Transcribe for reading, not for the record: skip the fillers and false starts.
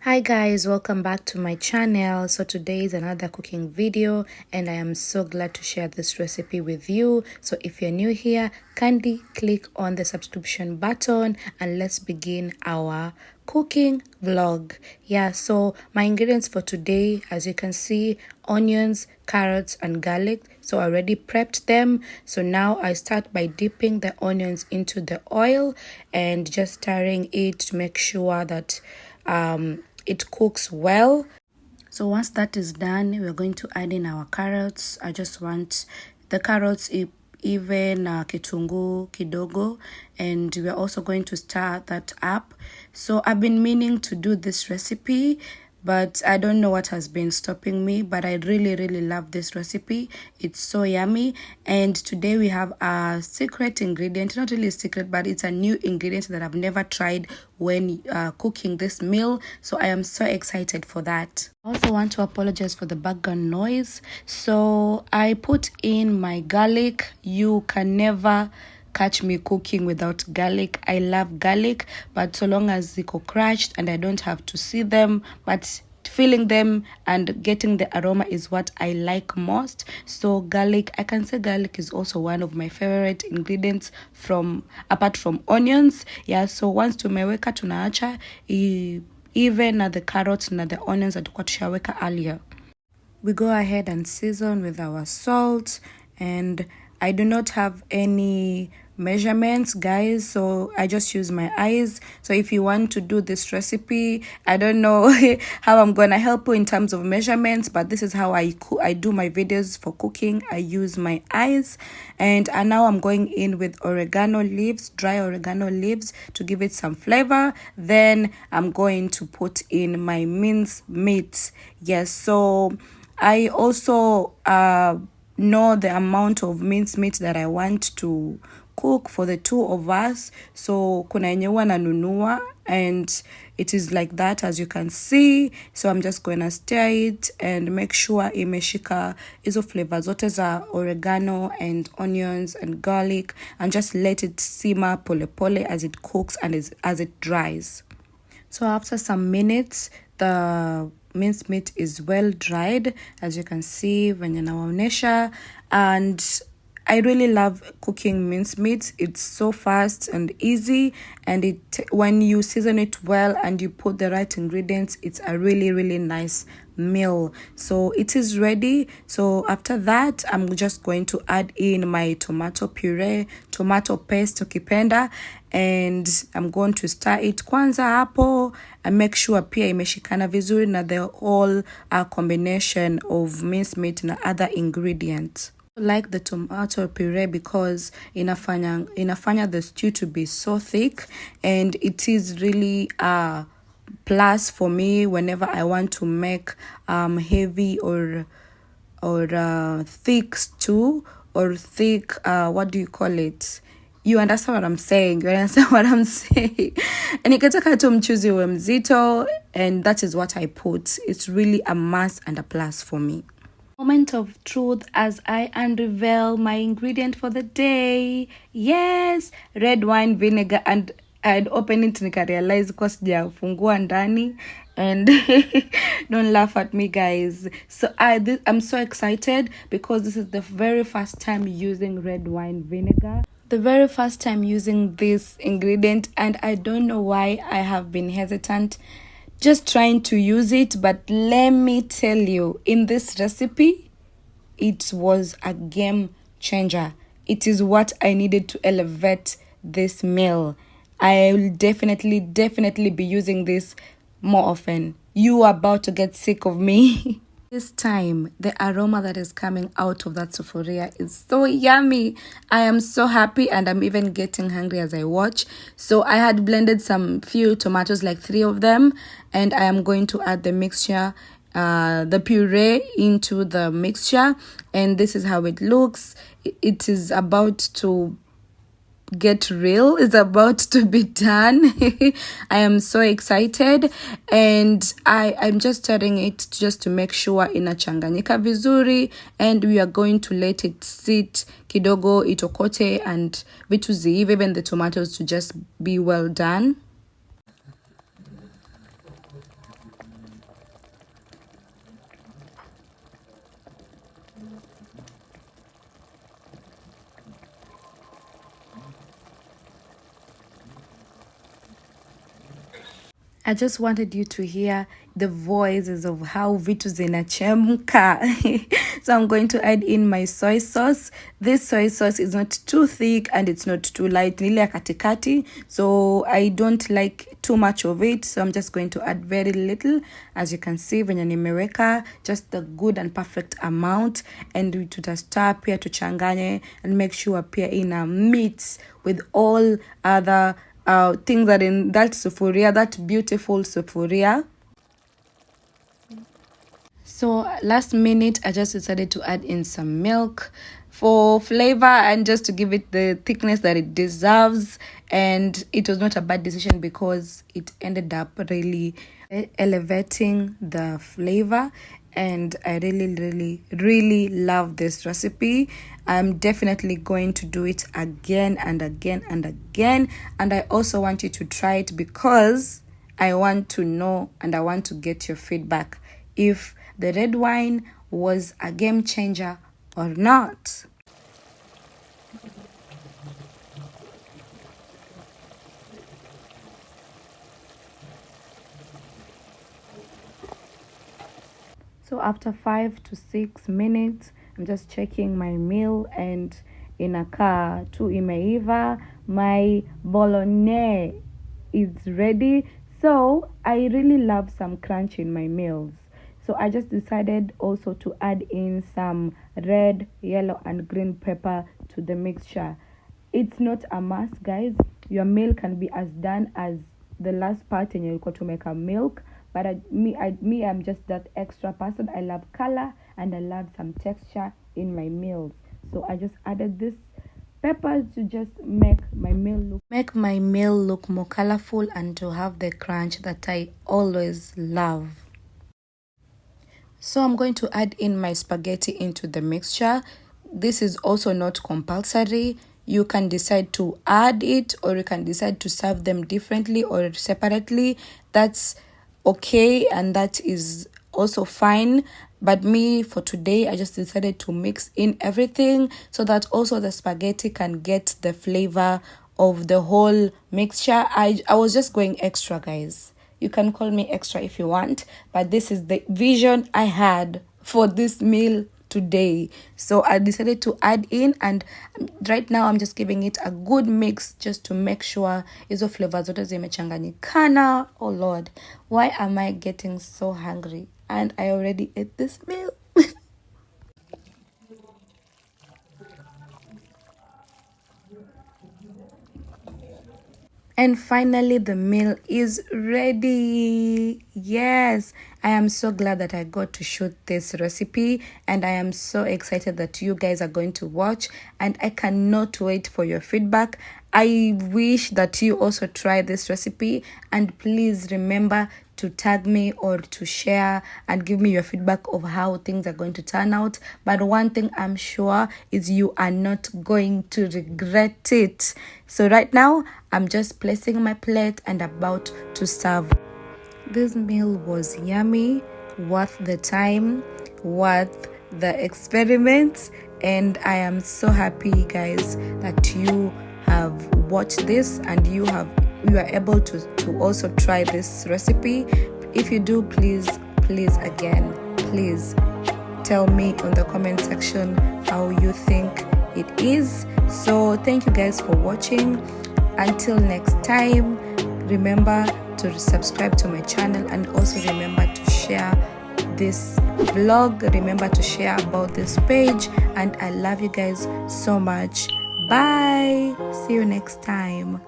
Hi guys, welcome back to my channel. So today is another cooking video and I am so glad to share this recipe with you. So if you're new here, kindly click on the subscription button and let's begin our cooking vlog. So my ingredients for today, as you can see, onions, carrots and garlic. So I already prepped them. So now I start by dipping the onions into the oil and just stirring it to make sure that it cooks well. So once that is done, we're going to add in our carrots. I just want the carrots even kitungu kidogo, and we're also going to stir that up. So I've been meaning to do this recipe, but I don't know what has been stopping me, but I really love this recipe. It's so yummy. And today we have a secret ingredient, not really a secret, but it's a new ingredient that I've never tried when cooking this meal. So I am so excited for that. I also want to apologize for the background noise. So I put in my garlic. You can never catch me cooking without garlic. I love garlic, but so long as they are crushed and I don't have to see them, but feeling them and getting the aroma is what I like most. So garlic, I can say garlic is also one of my favorite ingredients apart from onions. So once tumeweka tunaacha even the carrots and the onions that tushaweka earlier. We go ahead and season with our salt, and I do not have any measurements, guys, so I just use my eyes. So if you want to do this recipe, I don't know how I'm gonna help you in terms of measurements, but this is how I do my videos for cooking. I use my eyes. And now I'm going in with oregano leaves, dry oregano leaves, to give it some flavor. Then I'm going to put in my minced meat. So I also know the amount of minced meat that I want to cook for the two of us. So kuna yenye huwa nanunua, and it is like that, as you can see. So I'm just going to stir it and make sure imeshika hizo flavor zote za oregano and onions and garlic, and just let it simmer pole pole as it cooks and as it dries. So after some minutes, the minced meat is well dried, as you can see venye nawaonesha. And I really love cooking minced meat. It's so fast and easy, and when you season it well and you put the right ingredients, it's a really nice meal. So it is ready. So after that, I'm just going to add in my tomato puree, tomato paste ukipenda, and I'm going to stir it kwanza hapo and make sure pia imeshikana vizuri na the whole combination of minced meat and other ingredients. I like the tomato puree because inafanya the stew to be so thick, and it is really a plus for me whenever I want to make heavy or thick stew, or thick what do you call it? You understand what I'm saying? And nikataka tu mchuzi uwe mzito, and that is what I put. It's really a must and a plus for me. Moment of truth as I unveil my ingredient for the day. Yes, red wine vinegar, and I'd open it nika realize kwa sijafungua ndani, and don't laugh at me, guys. So I'm so excited because this is the very first time using red wine vinegar. The very first time using this ingredient, and I don't know why I have been hesitant just trying to use it, but let me tell you, in this recipe, it was a game changer. It is what I needed to elevate this meal. I will definitely be using this more often. You are about to get sick of me. This time, the aroma that is coming out of that sufuria is so yummy. I am so happy, and I'm even getting hungry as I watch. So I had blended some few tomatoes, like 3 of them, and I am going to add the mixture, the puree into the mixture, and this is how it looks. It is about to get real. It's about to be done. I am so excited, and I'm just stirring it just to make sure inachanganyika vizuri, and we are going to let it sit kidogo itokote and vitu ziive, even the tomatoes to just be well done. I just wanted you to hear the voices of how vitu zinachemka. So I'm going to add in my soy sauce. This soy sauce is not too thick and it's not too light. Nile katikati. So I don't like too much of it. So I'm just going to add very little. As you can see, venye nimeweka, just the good and perfect amount. And tutastar pia tuchanganye and make sure pia ina mix with all other things that in that sufuria, that beautiful sufuria. So last minute I just decided to add in some milk for flavor and just to give it the thickness that it deserves. And it was not a bad decision because it ended up really elevating the flavor. And I really love this recipe. I'm definitely going to do it again and again and again. And I also want you to try it because I want to know and I want to get your feedback if the red wine was a game changer or not. So after 5 to 6 minutes, I'm just checking my meal and inakaa tu imeiva. My bolognese is ready. So I really love some crunch in my meals. So I just decided also to add in some red, yellow and green pepper to the mixture. It's not a must, guys. Your meal can be as done as the last part and you'll go to make a milk. But I'm just that extra person. I love color and I love some texture in my meals. So I just added this peppers to just make my meal look more colorful and to have the crunch that I always love. So I'm going to add in my spaghetti into the mixture. This is also not compulsory. You can decide to add it or you can decide to serve them differently or separately. That's okay and that is also fine. But me, for today, I just decided to mix in everything so that also the spaghetti can get the flavor of the whole mixture. I was just going extra, guys. You can call me extra if you want, but this is the vision I had for this meal today. So I decided to add in, and right now I'm just giving it a good mix just to make sure hizo flavors zote zimechanganyikana. Oh Lord, why am I getting so hungry? And I already ate this meal. And finally, the meal is ready. Yes, I am so glad that I got to shoot this recipe and I am so excited that you guys are going to watch and I cannot wait for your feedback. I wish that you also try this recipe and please remember to tag me or to share and give me your feedback of how things are going to turn out. But one thing I'm sure is you are not going to regret it. So right now, I'm just placing my plate and about to serve. This meal was yummy, worth the time, worth the experiments, and I am so happy, guys, that you have watched this and you are able to also try this recipe. If you do, please tell me in the comment section how you think it is. So thank you guys for watching. Until next time, remember to subscribe to my channel and also remember to share this vlog. Remember to share about this page, and I love you guys so much. Bye. See you next time.